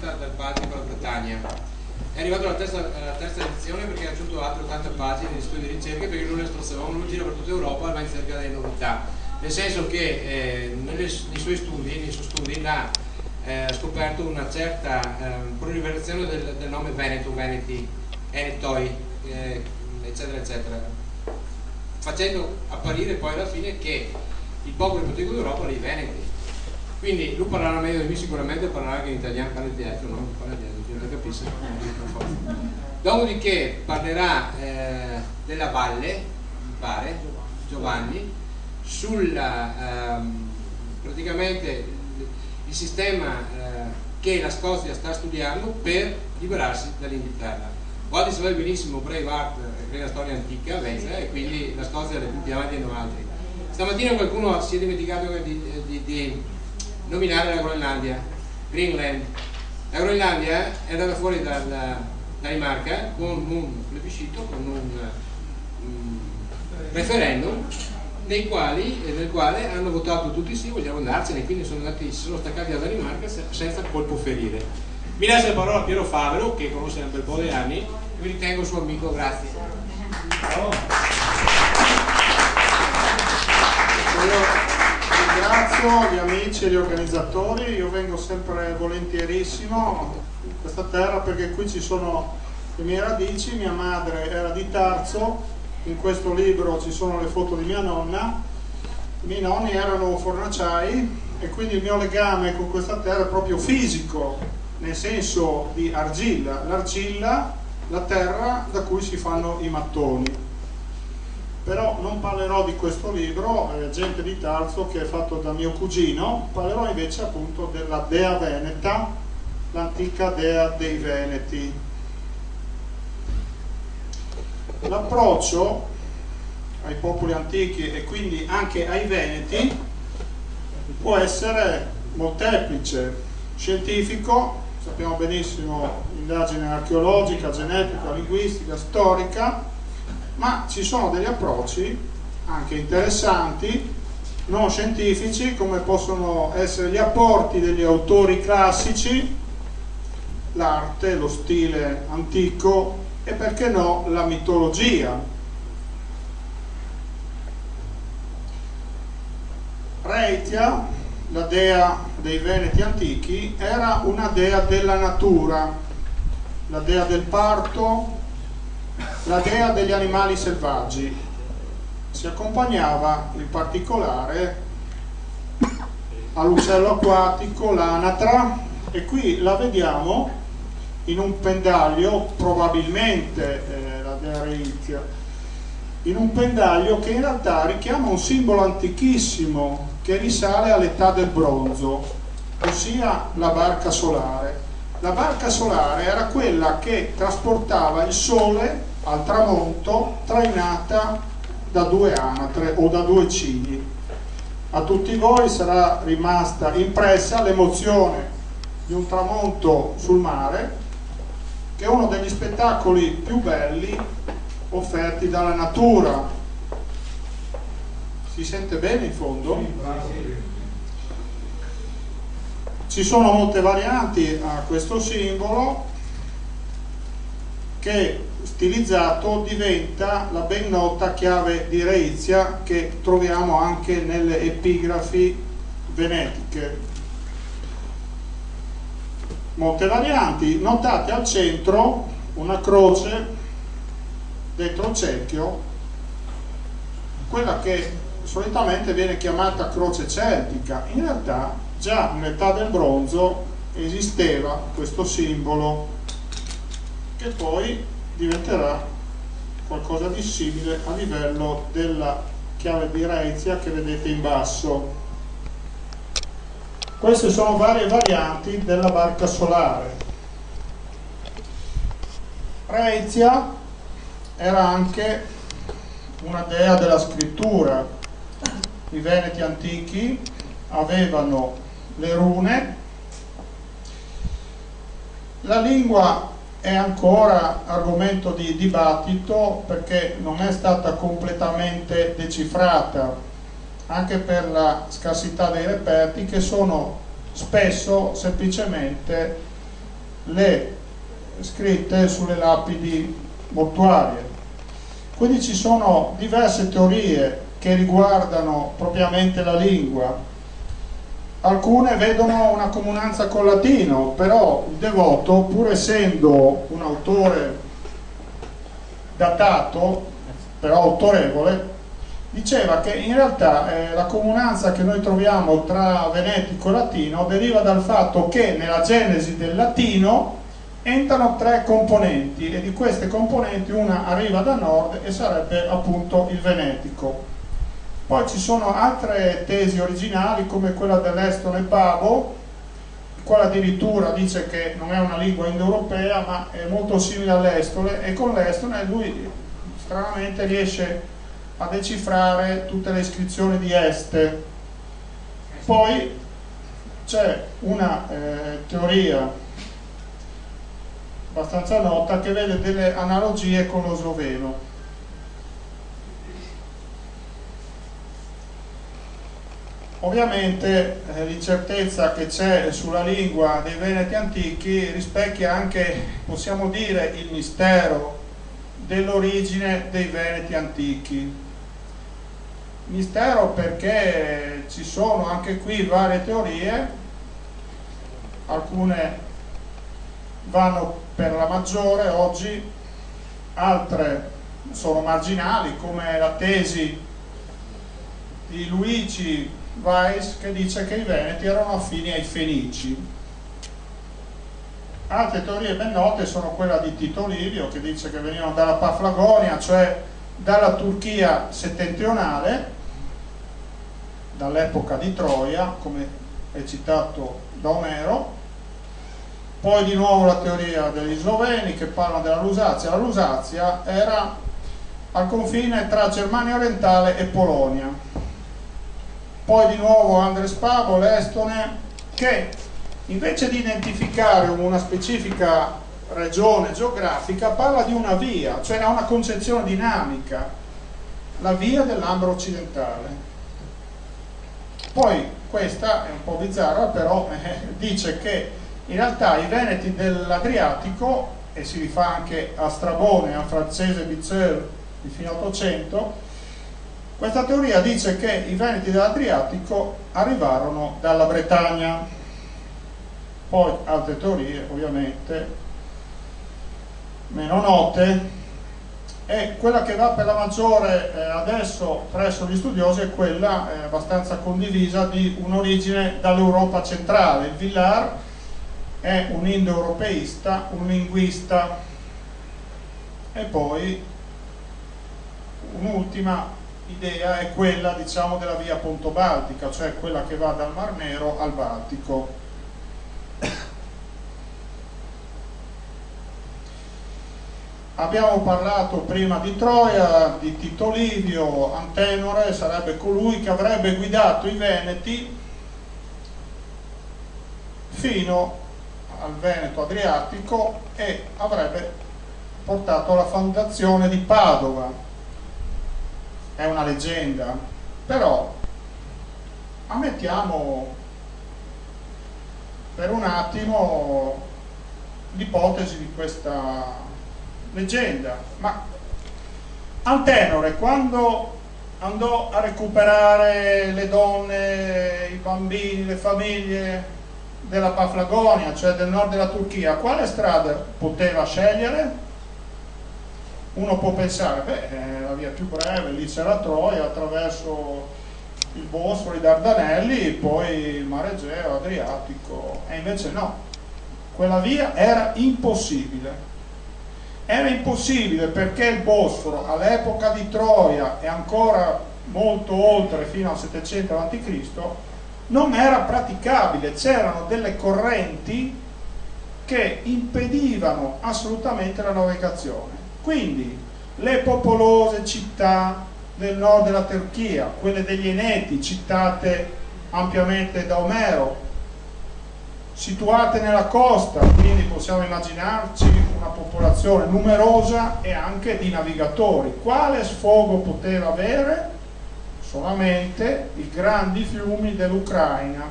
dal Baltico alla Bretagna. È arrivato alla terza edizione perché ha aggiunto altre 80 pagine di studi di ricerca, perché lui non gira per tutta Europa, ma in cerca delle novità. Nel senso che nei suoi studi ha scoperto una certa proliferazione del nome Veneto, Veneti, Enetoi, eccetera eccetera, facendo apparire poi alla fine che il popolo più antico d'Europa erano i Veneti. Quindi lui parlerà meglio di me, sicuramente parlerà anche in italiano, parla di altro, no? Parla di altro, non capisce. Dopodiché parlerà della valle, mi pare, Giovanni, sulla praticamente il sistema che la Scozia sta studiando per liberarsi dall'Inghilterra. Walter sapeva benissimo Braveheart, che è una storia antica, vecchia, e quindi la Scozia è più avanti di noi altri. Stamattina qualcuno si è dimenticato di nominare la Groenlandia, Greenland. La Groenlandia è andata fuori dalla Danimarca con un plebiscito, con un referendum nel quale hanno votato tutti sì, vogliamo andarcene, quindi si sono staccati dalla Danimarca senza colpo ferire. Mi lascia la parola a Piero Favero, che conosce da un bel po' di anni, e mi ritengo suo amico, grazie. Ringrazio gli amici e gli organizzatori. Io vengo sempre volentierissimo in questa terra perché qui ci sono le mie radici. Mia madre era di Tarzo, in questo libro ci sono le foto di mia nonna, i miei nonni erano fornaciai e quindi il mio legame con questa terra è proprio fisico, nel senso di argilla, l'argilla, la terra da cui si fanno i mattoni. Però non parlerò di questo libro, Gente di Tarzo, che è fatto da mio cugino, parlerò invece appunto della Dea Veneta, l'antica dea dei Veneti. L'approccio ai popoli antichi e quindi anche ai Veneti può essere molteplice, scientifico, sappiamo benissimo, indagine archeologica, genetica, linguistica, storica, ma ci sono degli approcci anche interessanti, non scientifici, come possono essere gli apporti degli autori classici, l'arte, lo stile antico e perché no la mitologia. Rhetia, la dea dei Veneti antichi, era una dea della natura, la dea del parto, la dea degli animali selvaggi. Si accompagnava in particolare all'uccello acquatico, l'anatra, e qui la vediamo in un pendaglio, probabilmente la dea Rhetia, in un pendaglio che in realtà richiama un simbolo antichissimo che risale all'età del bronzo, ossia la barca solare. La barca solare era quella che trasportava il sole al tramonto, trainata da due anatre o da due cigni. A tutti voi sarà rimasta impressa l'emozione di un tramonto sul mare, che è uno degli spettacoli più belli offerti dalla natura. Si sente bene in fondo? Ci sono molte varianti a questo simbolo che stilizzato diventa la ben nota chiave di Rhetia che troviamo anche nelle epigrafi venetiche. Molte varianti, notate al centro una croce dentro il cerchio, quella che solitamente viene chiamata croce celtica. In realtà già nell'età del bronzo esisteva questo simbolo che poi diventerà qualcosa di simile a livello della chiave di Rhetia che vedete in basso. Queste sono varie varianti della barca solare. Rhetia era anche una dea della scrittura. I Veneti antichi avevano le rune. La lingua è ancora argomento di dibattito perché non è stata completamente decifrata, anche per la scarsità dei reperti che sono spesso semplicemente le scritte sulle lapidi mortuarie. Quindi ci sono diverse teorie che riguardano propriamente la lingua. Alcune vedono una comunanza col latino, però il Devoto, pur essendo un autore datato, però autorevole, diceva che in realtà la comunanza che noi troviamo tra venetico e latino deriva dal fatto che nella genesi del latino entrano 3 componenti, e di queste componenti una arriva da nord e sarebbe appunto il venetico. Poi ci sono altre tesi originali, come quella dell'estone Babo, il quale addirittura dice che non è una lingua indoeuropea ma è molto simile all'estone, e con l'estone lui stranamente riesce a decifrare tutte le iscrizioni di Este. Poi c'è una teoria abbastanza nota che vede delle analogie con lo sloveno. Ovviamente l'incertezza che c'è sulla lingua dei Veneti antichi rispecchia anche, possiamo dire, il mistero dell'origine dei Veneti antichi. Mistero perché ci sono anche qui varie teorie, alcune vanno per la maggiore oggi, altre sono marginali, come la tesi di Luigi Weiss, che dice che i Veneti erano affini ai Fenici. Altre teorie ben note sono quella di Tito Livio, che dice che venivano dalla Paflagonia, cioè dalla Turchia settentrionale, dall'epoca di Troia, come è citato da Omero. Poi di nuovo la teoria degli sloveni, che parlano della Lusazia. La Lusazia era al confine tra Germania orientale e Polonia. Poi di nuovo Andres Pavo, l'estone, che invece di identificare una specifica regione geografica parla di una via, cioè ha una concezione dinamica, la via dell'Ambro occidentale. Poi questa è un po' bizzarra, però dice che in realtà i Veneti dell'Adriatico, e si rifà anche a Strabone, al francese Bizel di fine 800, questa teoria dice che i Veneti dell'Adriatico arrivarono dalla Bretagna. Poi altre teorie, ovviamente, meno note, e quella che va per la maggiore adesso presso gli studiosi è quella abbastanza condivisa di un'origine dall'Europa centrale. Il Villard è un indoeuropeista, un linguista. E poi un'ultima idea è quella, diciamo, della via pontobaltica, cioè quella che va dal Mar Nero al Baltico. Abbiamo parlato prima di Troia, di Tito Livio. Antenore sarebbe colui che avrebbe guidato i Veneti fino al Veneto Adriatico e avrebbe portato alla fondazione di Padova. È una leggenda, però ammettiamo per un attimo l'ipotesi di questa leggenda. Ma Antenore, quando andò a recuperare le donne, i bambini, le famiglie della Paflagonia, cioè del nord della Turchia, quale strada poteva scegliere? Uno può pensare, la via più breve, lì c'era Troia, attraverso il Bosforo, i Dardanelli, poi il Mare Egeo, Adriatico, e invece no, quella via era impossibile. Era impossibile perché il Bosforo all'epoca di Troia e ancora molto oltre, fino al 700 a.C., non era praticabile, c'erano delle correnti che impedivano assolutamente la navigazione. Quindi le popolose città del nord della Turchia, quelle degli Eneti, citate ampiamente da Omero, situate nella costa, quindi possiamo immaginarci una popolazione numerosa e anche di navigatori. Quale sfogo poteva avere? Solamente i grandi fiumi dell'Ucraina,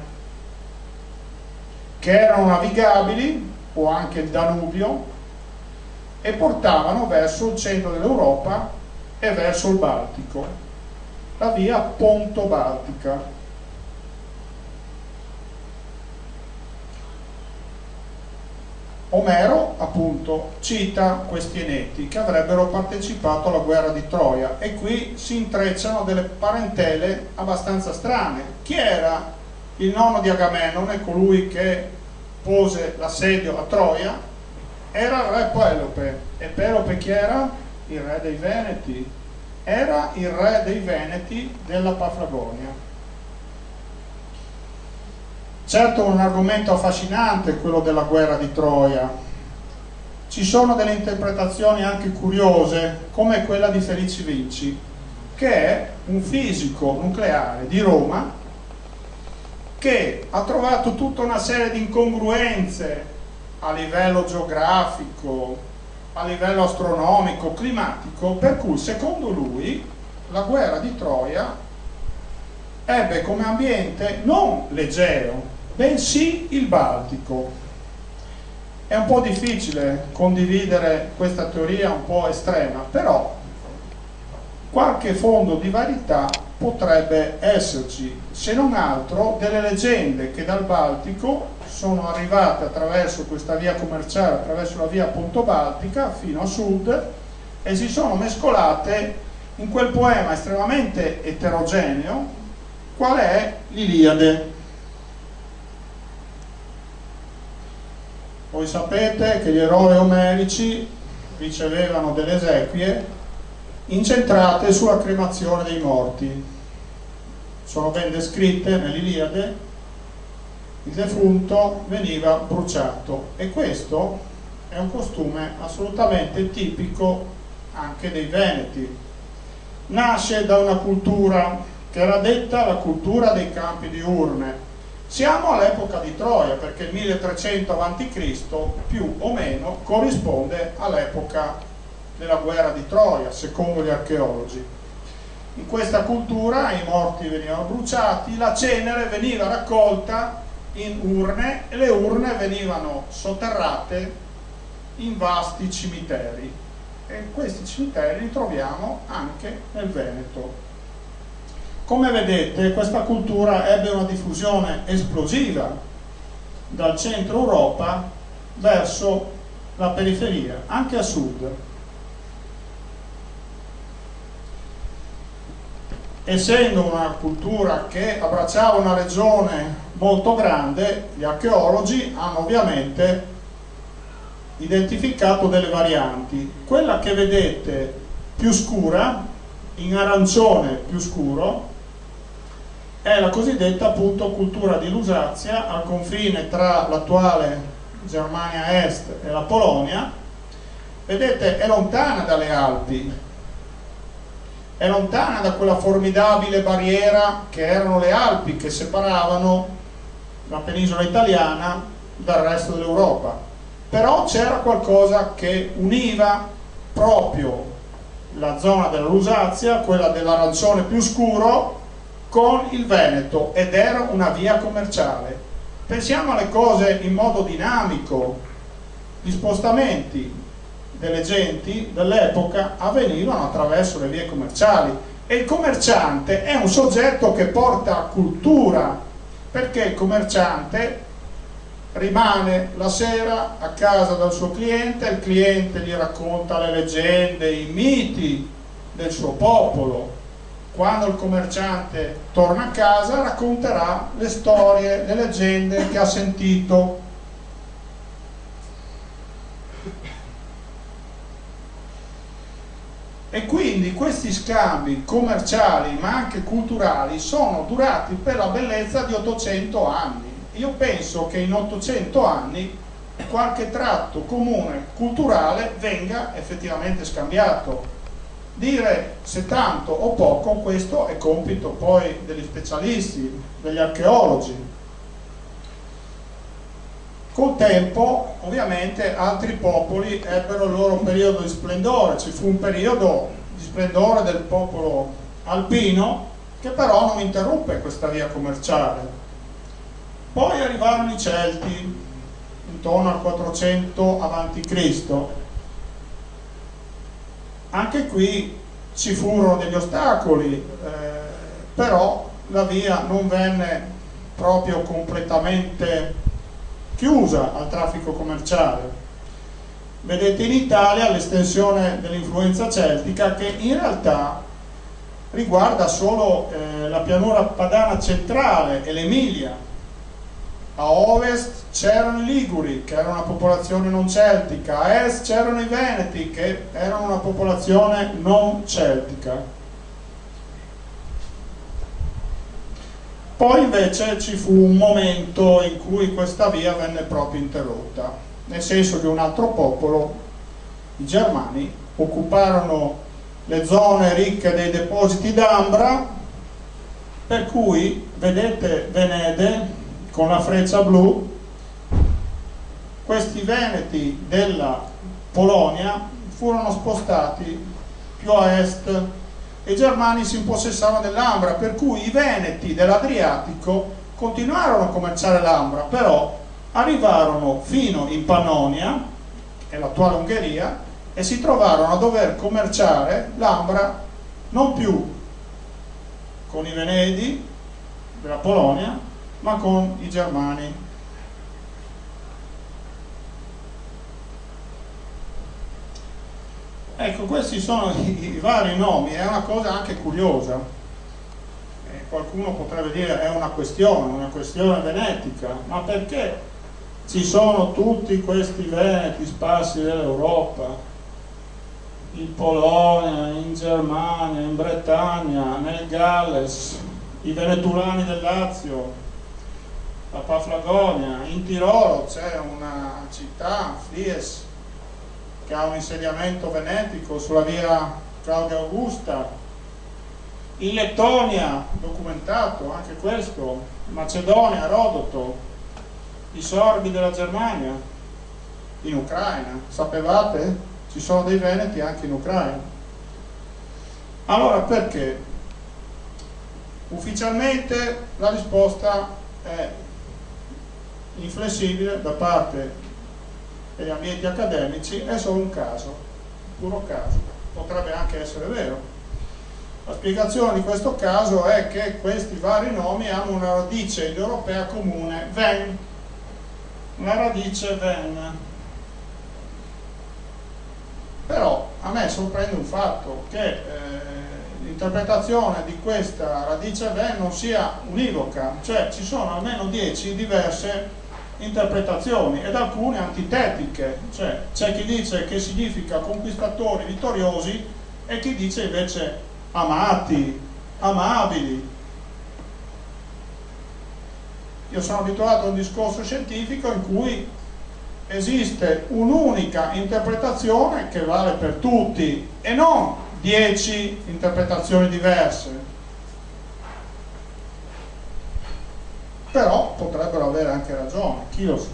che erano navigabili o anche il Danubio, e portavano verso il centro dell'Europa e verso il Baltico, la via Ponto-Baltica. Omero appunto cita questi Eneti che avrebbero partecipato alla guerra di Troia, e qui si intrecciano delle parentele abbastanza strane. Chi era il nonno di Agamennone, colui che pose l'assedio a Troia? Era il re Pelope. E Pelope chi era? Il re dei Veneti. Era il re dei Veneti della Paflagonia. Certo, un argomento affascinante quello della guerra di Troia. Ci sono delle interpretazioni anche curiose, come quella di Felice Vinci, che è un fisico nucleare di Roma che ha trovato tutta una serie di incongruenze a livello geografico, a livello astronomico, climatico, per cui secondo lui la guerra di Troia ebbe come ambiente non l'Egeo, bensì il Baltico. È un po' difficile condividere questa teoria un po' estrema, però qualche fondo di verità potrebbe esserci, se non altro delle leggende che dal Baltico sono arrivate attraverso questa via commerciale, attraverso la via Ponto-Baltica fino a sud, e si sono mescolate in quel poema estremamente eterogeneo qual è l'Iliade. Voi sapete che gli eroi omerici ricevevano delle esequie incentrate sulla cremazione dei morti. Sono ben descritte nell'Iliade. Il defunto veniva bruciato, e questo è un costume assolutamente tipico anche dei Veneti. Nasce da una cultura che era detta la cultura dei campi di urne. Siamo all'epoca di Troia, perché il 1300 a.C. più o meno corrisponde all'epoca della guerra di Troia, secondo gli archeologi. In questa cultura i morti venivano bruciati, la cenere veniva raccolta in urne e le urne venivano sotterrate in vasti cimiteri, e questi cimiteri li troviamo anche nel Veneto. Come vedete, questa cultura ebbe una diffusione esplosiva dal centro Europa verso la periferia, anche a sud. Essendo una cultura che abbracciava una regione molto grande, gli archeologi hanno ovviamente identificato delle varianti. Quella che vedete più scura, in arancione più scuro, è la cosiddetta appunto cultura di Lusazia, al confine tra l'attuale Germania Est e la Polonia. Vedete, è lontana dalle Alpi, è lontana da quella formidabile barriera che erano le Alpi, che separavano la penisola italiana dal resto dell'Europa. Però c'era qualcosa che univa proprio la zona della Lusazia, quella dell'arancione più scuro, con il Veneto, ed era una via commerciale. Pensiamo alle cose in modo dinamico. Gli spostamenti delle genti dell'epoca avvenivano attraverso le vie commerciali, e il commerciante è un soggetto che porta cultura, perché il commerciante rimane la sera a casa dal suo cliente, il cliente gli racconta le leggende, i miti del suo popolo. Quando il commerciante torna a casa racconterà le storie, le leggende che ha sentito. E quindi questi scambi commerciali ma anche culturali sono durati per la bellezza di 800 anni. Io penso che in 800 anni qualche tratto comune culturale venga effettivamente scambiato. Dire se tanto o poco, questo è compito poi degli specialisti, degli archeologi. Col tempo, ovviamente, altri popoli ebbero il loro periodo di splendore. Ci fu un periodo di splendore del popolo alpino, che però non interruppe questa via commerciale. Poi arrivarono i Celti, intorno al 400 a.C. Anche qui ci furono degli ostacoli, però la via non venne proprio completamente chiusa al traffico commerciale. Vedete in Italia l'estensione dell'influenza celtica, che in realtà riguarda solo la pianura padana centrale e l'Emilia. A ovest c'erano i Liguri, che erano una popolazione non celtica, a est c'erano i Veneti, che erano una popolazione non celtica. Poi invece ci fu un momento in cui questa via venne proprio interrotta, nel senso che un altro popolo, i Germani, occuparono le zone ricche dei depositi d'ambra, per cui vedete Venede con la freccia blu, questi veneti della Polonia furono spostati più a est e i germani si impossessarono dell'ambra, per cui i veneti dell'Adriatico continuarono a commerciare l'ambra, però arrivarono fino in Pannonia, che è l'attuale Ungheria, e si trovarono a dover commerciare l'ambra non più con i veneti della Polonia, ma con i germani. Ecco, questi sono i vari nomi, è una cosa anche curiosa. Qualcuno potrebbe dire è una questione venetica, ma perché ci sono tutti questi veneti sparsi dell'Europa, in Polonia, in Germania, in Bretagna, nel Galles, i venetulani del Lazio, la Paflagonia, in Tirolo c'è una città, Fries, che ha un insediamento venetico sulla via Claudia Augusta, in Lettonia, documentato anche questo, Macedonia, Rodoto, i sorbi della Germania, in Ucraina, sapevate? Ci sono dei veneti anche in Ucraina. Allora perché? Ufficialmente la risposta è inflessibile da parte degli ambienti accademici, è solo un caso, un puro caso, potrebbe anche essere vero. La spiegazione di questo caso è che questi vari nomi hanno una radice indoeuropea comune, ven, una radice ven. Però a me sorprende un fatto, che l'interpretazione di questa radice ven non sia univoca, cioè ci sono almeno 10 diverse interpretazioni ed alcune antitetiche, cioè c'è chi dice che significa conquistatori vittoriosi e chi dice invece amati, amabili. Io sono abituato a un discorso scientifico in cui esiste un'unica interpretazione che vale per tutti e non 10 interpretazioni diverse. Però potrebbero avere anche ragione, chi lo sa.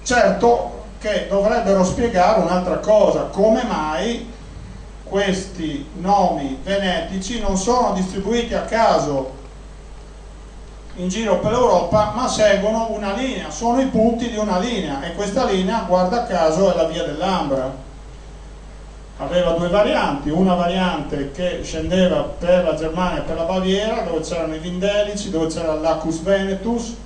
Certo che dovrebbero spiegare un'altra cosa, come mai questi nomi venetici non sono distribuiti a caso in giro per l'Europa, ma seguono una linea, sono i punti di una linea, e questa linea, guarda caso, è la via dell'Ambra. Aveva due varianti, una variante che scendeva per la Germania e per la Baviera, dove c'erano i Vindelici, dove c'era l'Acus Venetus,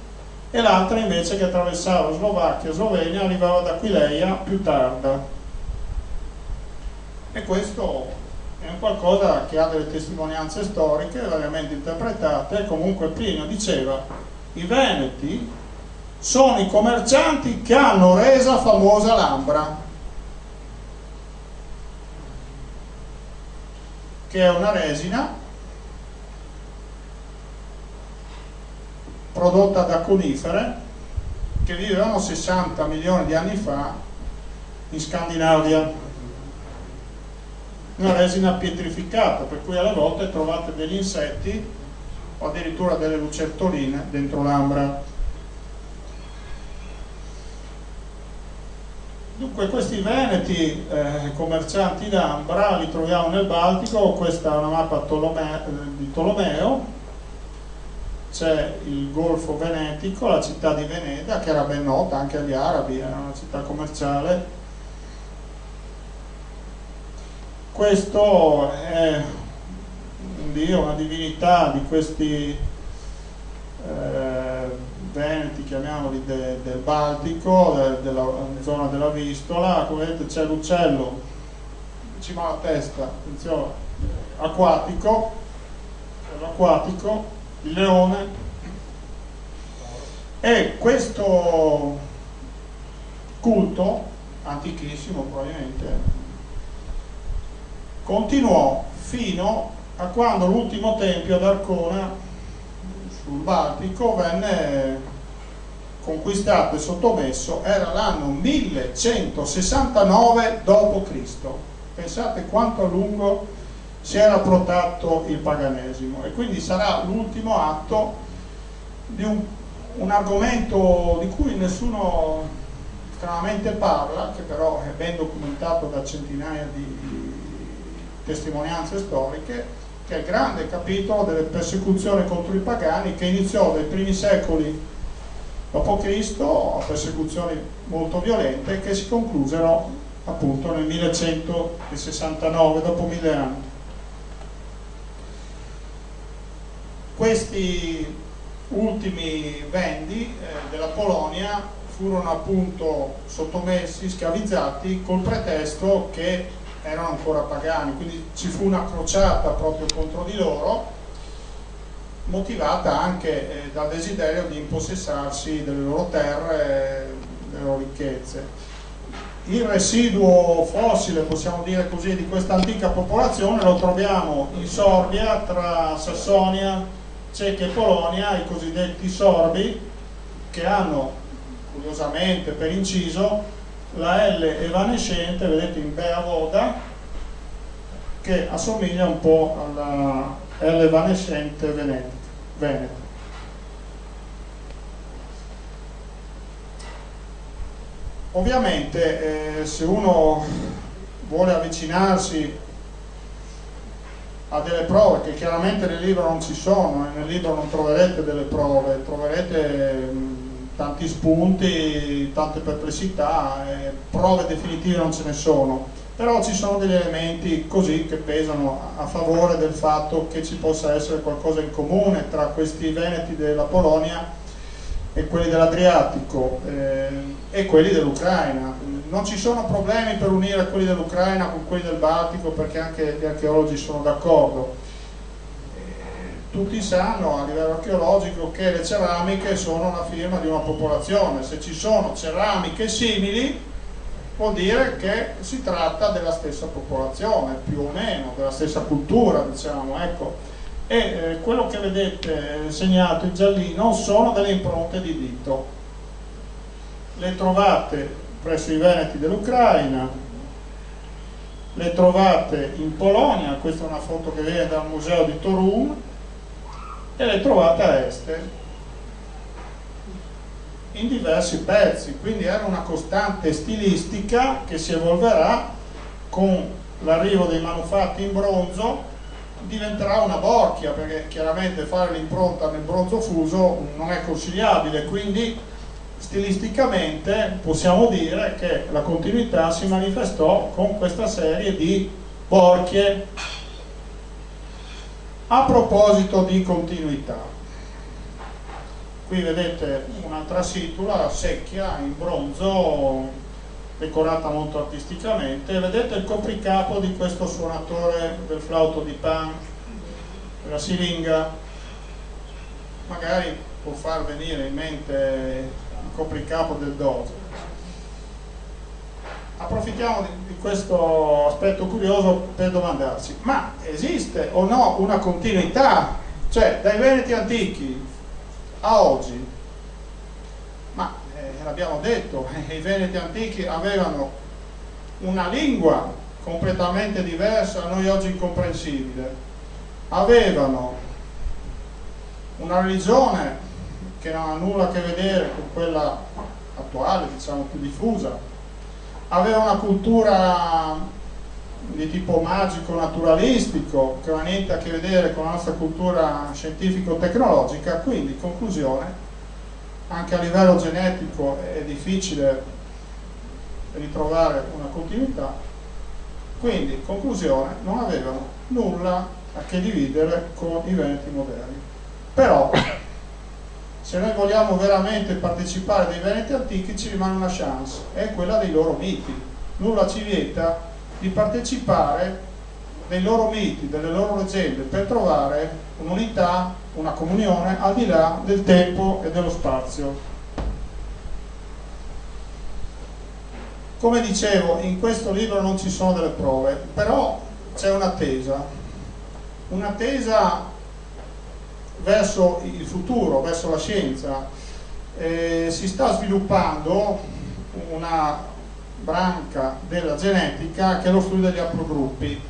e l'altra invece che attraversava Slovacchia e Slovenia, arrivava ad Aquileia più tarda. E questo è un qualcosa che ha delle testimonianze storiche variamente interpretate. Comunque Plinio diceva: i Veneti sono i commercianti che hanno resa famosa l'Ambra, che è una resina prodotta da conifere che vivevano 60 milioni di anni fa in Scandinavia. Una resina pietrificata, per cui alle volte trovate degli insetti o addirittura delle lucertoline dentro l'ambra. Dunque questi veneti commercianti d'ambra li troviamo nel Baltico. Questa è una mappa di Tolomeo, c'è il Golfo Venetico, la città di Veneta, che era ben nota anche agli arabi, era una città commerciale. Questo è un dio, una divinità di questi veneti, chiamiamoli, del Baltico, della zona della Vistola. Come vedete c'è l'uccello vicino alla testa, attenzione, acquatico, il leone. E questo culto, antichissimo probabilmente, continuò fino a quando l'ultimo tempio ad Arcona sul Baltico venne conquistato e sottomesso. Era l'anno 1169 d.C. Pensate quanto a lungo si era protrattato il paganesimo, e quindi sarà l'ultimo atto di un argomento di cui nessuno estremamente parla, che però è ben documentato da centinaia di testimonianze storiche, che è il grande capitolo delle persecuzioni contro i pagani, che iniziò nei primi secoli d.C., persecuzioni molto violente, che si conclusero appunto nel 1169, dopo 1000 anni. Questi ultimi vendi della Polonia furono appunto sottomessi, schiavizzati, col pretesto che erano ancora pagani, quindi ci fu una crociata proprio contro di loro, motivata anche dal desiderio di impossessarsi delle loro terre, delle loro ricchezze. Il residuo fossile, possiamo dire così, di questa antica popolazione lo troviamo in Sorbia, tra Sassonia, Cechia e Polonia, i cosiddetti sorbi, che hanno, curiosamente per inciso, la L evanescente, vedete in Bea Voda, che assomiglia un po' alla L evanescente veneta. Ovviamente se uno vuole avvicinarsi a delle prove, che chiaramente nel libro non ci sono, e nel libro non troverete delle prove, troverete tanti spunti, tante perplessità, prove definitive non ce ne sono, però ci sono degli elementi così che pesano a favore del fatto che ci possa essere qualcosa in comune tra questi veneti della Polonia e quelli dell'Adriatico e quelli dell'Ucraina. Non ci sono problemi per unire quelli dell'Ucraina con quelli del Baltico, perché anche gli archeologi sono d'accordo. Tutti sanno a livello archeologico che le ceramiche sono la firma di una popolazione. Se ci sono ceramiche simili, vuol dire che si tratta della stessa popolazione, più o meno, della stessa cultura, diciamo, ecco. E quello che vedete segnato in giallino sono delle impronte di dito. Le trovate presso i veneti dell'Ucraina, le trovate in Polonia, questa è una foto che viene dal museo di Toruń, e le trovate a Este in diversi pezzi, quindi era una costante stilistica che si evolverà con l'arrivo dei manufatti in bronzo. Diventerà una borchia, perché chiaramente fare l'impronta nel bronzo fuso non è consigliabile, quindi stilisticamente possiamo dire che la continuità si manifestò con questa serie di borchie. A proposito di continuità, qui vedete un'altra situla secchia in bronzo, decorata molto artisticamente. Vedete il copricapo di questo suonatore del flauto di Pan, della siringa, magari può far venire in mente il copricapo del doge. Approfittiamo di questo aspetto curioso per domandarci: ma esiste o no una continuità, cioè dai veneti antichi a oggi? Ma l'abbiamo detto, i veneti antichi avevano una lingua completamente diversa, a noi oggi incomprensibile, avevano una religione che non ha nulla a che vedere con quella attuale, diciamo più diffusa, aveva una cultura di tipo magico naturalistico che non ha niente a che vedere con la nostra cultura scientifico-tecnologica. Quindi, conclusione, anche a livello genetico è difficile ritrovare una continuità, quindi, conclusione, non avevano nulla a che dividere con i veneti moderni. Però se noi vogliamo veramente partecipare dei veneti antichi ci rimane una chance, è quella dei loro miti. Nulla ci vieta di partecipare dei loro miti, delle loro leggende, per trovare un'unità, una comunione al di là del tempo e dello spazio. Come dicevo, in questo libro non ci sono delle prove, però c'è un'attesa verso il futuro, verso la scienza. Si sta sviluppando una branca della genetica che è lo studio degli haplogruppi.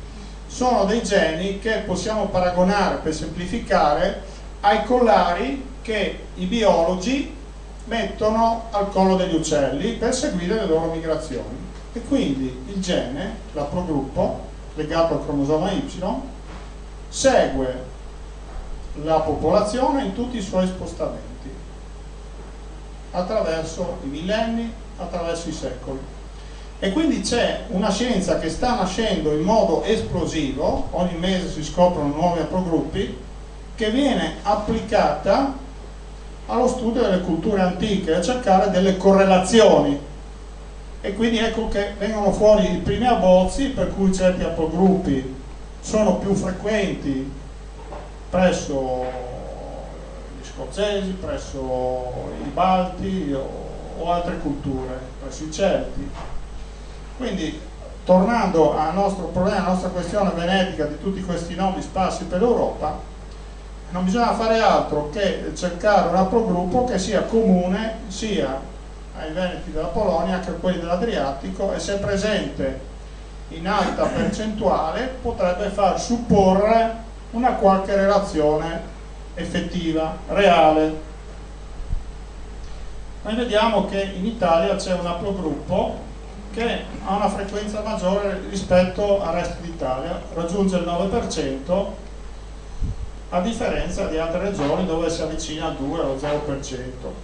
Sono dei geni che possiamo paragonare, per semplificare, ai collari che i biologi mettono al collo degli uccelli per seguire le loro migrazioni. E quindi il gene, l'haplogruppo, legato al cromosoma Y, segue la popolazione in tutti i suoi spostamenti, attraverso i millenni, attraverso i secoli. E quindi c'è una scienza che sta nascendo in modo esplosivo, ogni mese si scoprono nuovi haplogruppi, che viene applicata allo studio delle culture antiche, a cercare delle correlazioni. E quindi ecco che vengono fuori i primi abbozzi per cui certi haplogruppi sono più frequenti presso gli scozzesi, presso i balti o altre culture, presso i celti. Quindi, tornando al nostro problema, alla nostra questione venetica di tutti questi nomi sparsi per l'Europa, non bisogna fare altro che cercare un haplogruppo che sia comune sia ai veneti della Polonia che a quelli dell'Adriatico, e se presente in alta percentuale potrebbe far supporre una qualche relazione effettiva, reale. Noi vediamo che in Italia c'è un haplogruppo che ha una frequenza maggiore rispetto al resto d'Italia, raggiunge il 9%, a differenza di altre regioni dove si avvicina al 2 o al 0%.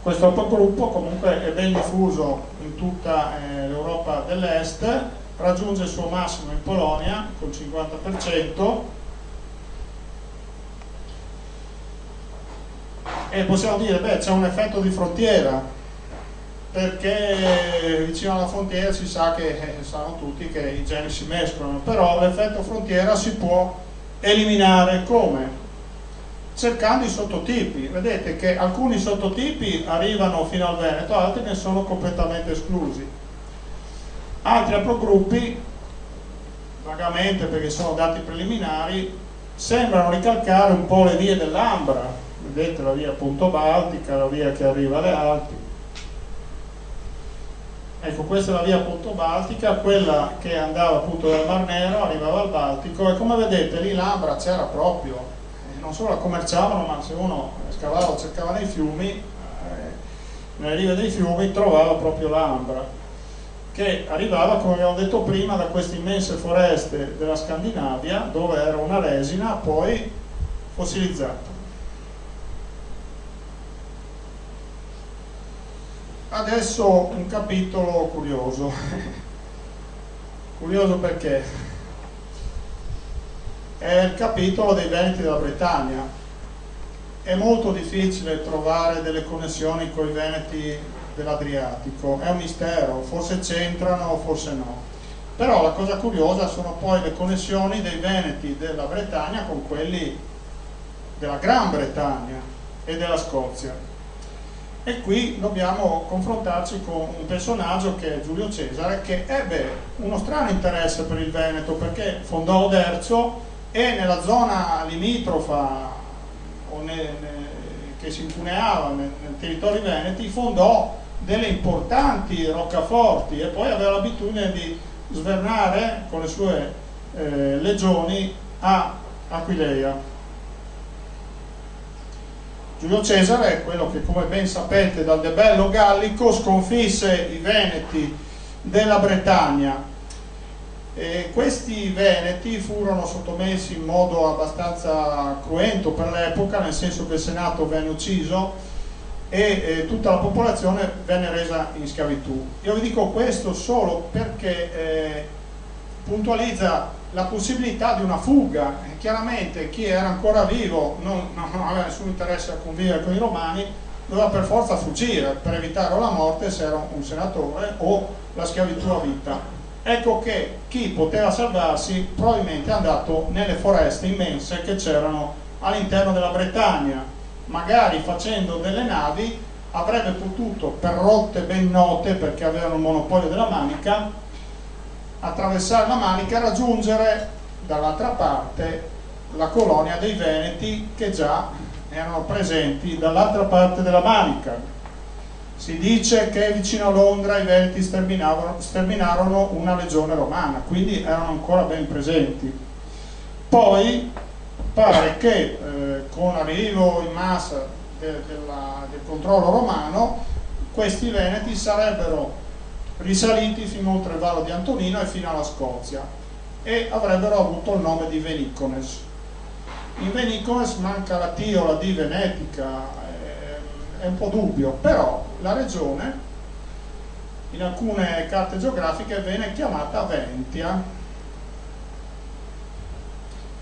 Questo haplogruppo comunque è ben diffuso in tutta l'Europa dell'Est, raggiunge il suo massimo in Polonia col 50%, e possiamo dire, beh, c'è un effetto di frontiera, perché vicino alla frontiera si sa che sanno tutti che i geni si mescolano, però l'effetto frontiera si può eliminare come? Cercando i sottotipi. Vedete che alcuni sottotipi arrivano fino al Veneto, altri ne sono completamente esclusi. Altri haplogruppi, vagamente perché sono dati preliminari, sembrano ricalcare un po' le vie dell'Ambra. Vedete la via appunto baltica, la via che arriva alle Alpi. Ecco, questa è la via appunto baltica, quella che andava appunto dal Mar Nero, arrivava al Baltico, e come vedete lì l'Ambra c'era proprio, non solo la commerciavano, ma se uno scavava o cercava nei fiumi, nelle rive dei fiumi trovava proprio l'Ambra, che arrivava, come abbiamo detto prima, da queste immense foreste della Scandinavia, dove era una resina poi fossilizzata. Adesso un capitolo curioso. Curioso perché? È il capitolo dei veneti della Bretagna. È molto difficile trovare delle connessioni con i veneti dell'Adriatico, è un mistero, forse c'entrano, forse no. Però la cosa curiosa sono poi le connessioni dei veneti della Bretagna con quelli della Gran Bretagna e della Scozia. E qui dobbiamo confrontarci con un personaggio che è Giulio Cesare, che ebbe uno strano interesse per il Veneto, perché fondò Oderzo e nella zona limitrofa che si incuneava nel territorio veneti fondò delle importanti roccaforti, e poi aveva l'abitudine di svernare con le sue legioni a Aquileia. Giulio Cesare è quello che, come ben sapete, dal debello gallico sconfisse i veneti della Bretagna Questi veneti furono sottomessi in modo abbastanza cruento per l'epoca, nel senso che il Senato venne ucciso e tutta la popolazione venne resa in schiavitù. Io vi dico questo solo perché puntualizza la possibilità di una fuga. Chiaramente chi era ancora vivo non aveva nessun interesse a convivere con i romani, doveva per forza fuggire per evitare o la morte se era un senatore o la schiavitù a vita. Ecco che chi poteva salvarsi probabilmente è andato nelle foreste immense che c'erano all'interno della Bretagna, magari facendo delle navi avrebbe potuto, per rotte ben note perché avevano il monopolio della Manica, attraversare la Manica e raggiungere dall'altra parte la colonia dei Veneti che già erano presenti dall'altra parte della Manica. Si dice che vicino a Londra i Veneti sterminarono una legione romana, quindi erano ancora ben presenti. Poi pare che con l'arrivo in massa del controllo romano questi Veneti sarebbero risaliti fino oltre il Vallo di Antonino e fino alla Scozia e avrebbero avuto il nome di Venicones. In Venicones manca la T o la D venetica, è un po' dubbio, però la regione in alcune carte geografiche viene chiamata Ventia.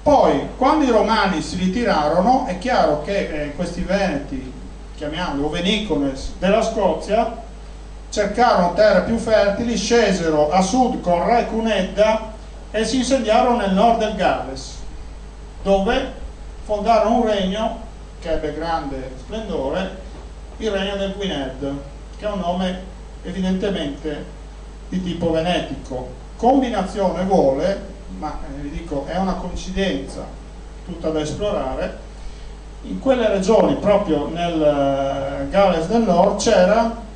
Poi quando i romani si ritirarono è chiaro che questi veneti, chiamiamoli Venicones, della Scozia cercarono terre più fertili, scesero a sud con Re Cunedda e si insediarono nel nord del Galles, dove fondarono un regno che ebbe grande splendore, il regno del Gwynedd, che è un nome evidentemente di tipo venetico. Combinazione vuole, ma vi dico è una coincidenza tutta da esplorare, in quelle regioni, proprio nel Galles del Nord, c'era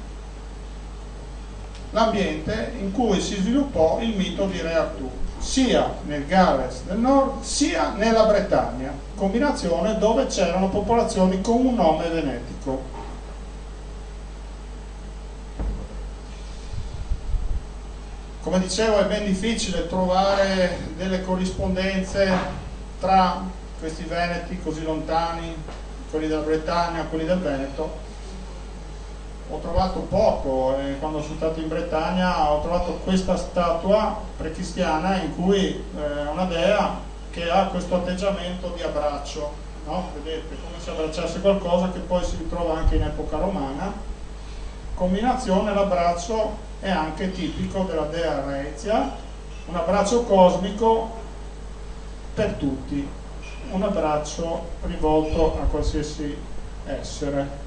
l'ambiente in cui si sviluppò il mito di Re Artù, sia nel Galles del Nord sia nella Bretagna, combinazione dove c'erano popolazioni con un nome venetico. Come dicevo, è ben difficile trovare delle corrispondenze tra questi veneti così lontani, quelli della Bretagna, quelli del Veneto. Ho trovato poco, quando sono stato in Bretagna ho trovato questa statua precristiana in cui una dea che ha questo atteggiamento di abbraccio, no? Vedete, come se abbracciasse qualcosa, che poi si ritrova anche in epoca romana. Combinazione, l'abbraccio è anche tipico della dea Rhetia, un abbraccio cosmico per tutti, un abbraccio rivolto a qualsiasi essere,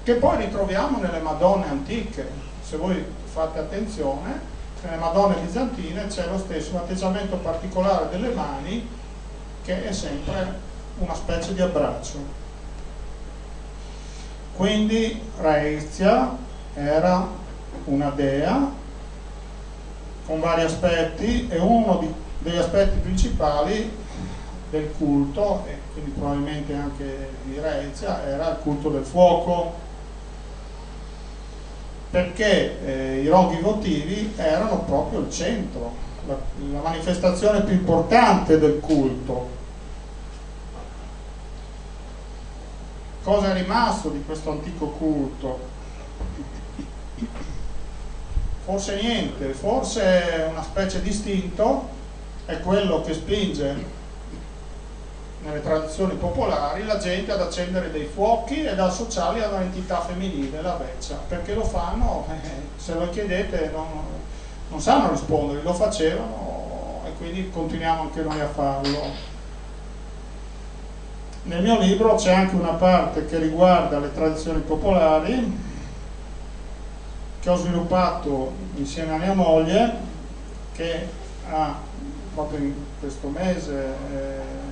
che poi ritroviamo nelle Madonne antiche. Se voi fate attenzione, nelle Madonne bizantine c'è lo stesso atteggiamento particolare delle mani, che è sempre una specie di abbraccio. Quindi Rhetia era una dea con vari aspetti, e uno degli aspetti principali del culto, e quindi probabilmente anche di Rhetia, era il culto del fuoco, perché i roghi votivi erano proprio il centro, la manifestazione più importante del culto. Cosa è rimasto di questo antico culto? Forse niente, forse una specie di istinto è quello che spinge nelle tradizioni popolari la gente ad accendere dei fuochi ed associarli ad un'entità femminile, la veccia. Perché lo fanno? Se lo chiedete non sanno rispondere, lo facevano e quindi continuiamo anche noi a farlo. Nel mio libro c'è anche una parte che riguarda le tradizioni popolari, che ho sviluppato insieme a mia moglie, che ha proprio in questo mese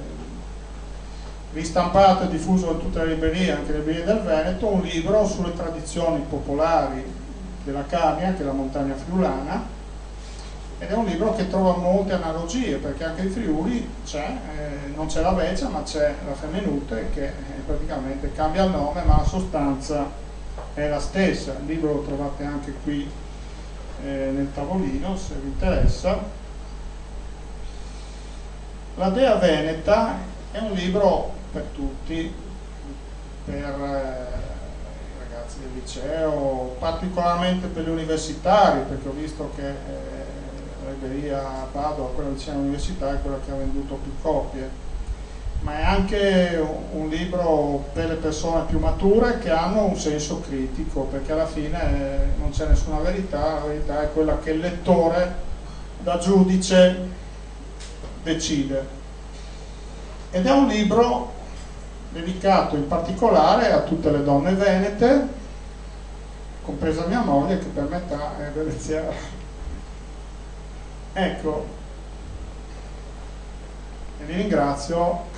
ristampato e diffuso in tutte le librerie, anche le librerie del Veneto, un libro sulle tradizioni popolari della Carnia, che è la montagna friulana, ed è un libro che trova molte analogie, perché anche in Friuli c'è, non c'è la veccia ma c'è la femminute, che praticamente cambia il nome ma la sostanza è la stessa. Il libro lo trovate anche qui nel tavolino se vi interessa. La Dea Veneta è un libro per tutti, per i ragazzi del liceo, particolarmente per gli universitari, perché ho visto che la libreria a Padova, quella vicino all'università, è quella che ha venduto più copie, ma è anche un libro per le persone più mature che hanno un senso critico, perché alla fine non c'è nessuna verità, la verità è quella che il lettore da giudice decide. Ed è un libro dedicato in particolare a tutte le donne venete, compresa mia moglie che per metà è veneziana. Ecco, e vi ringrazio.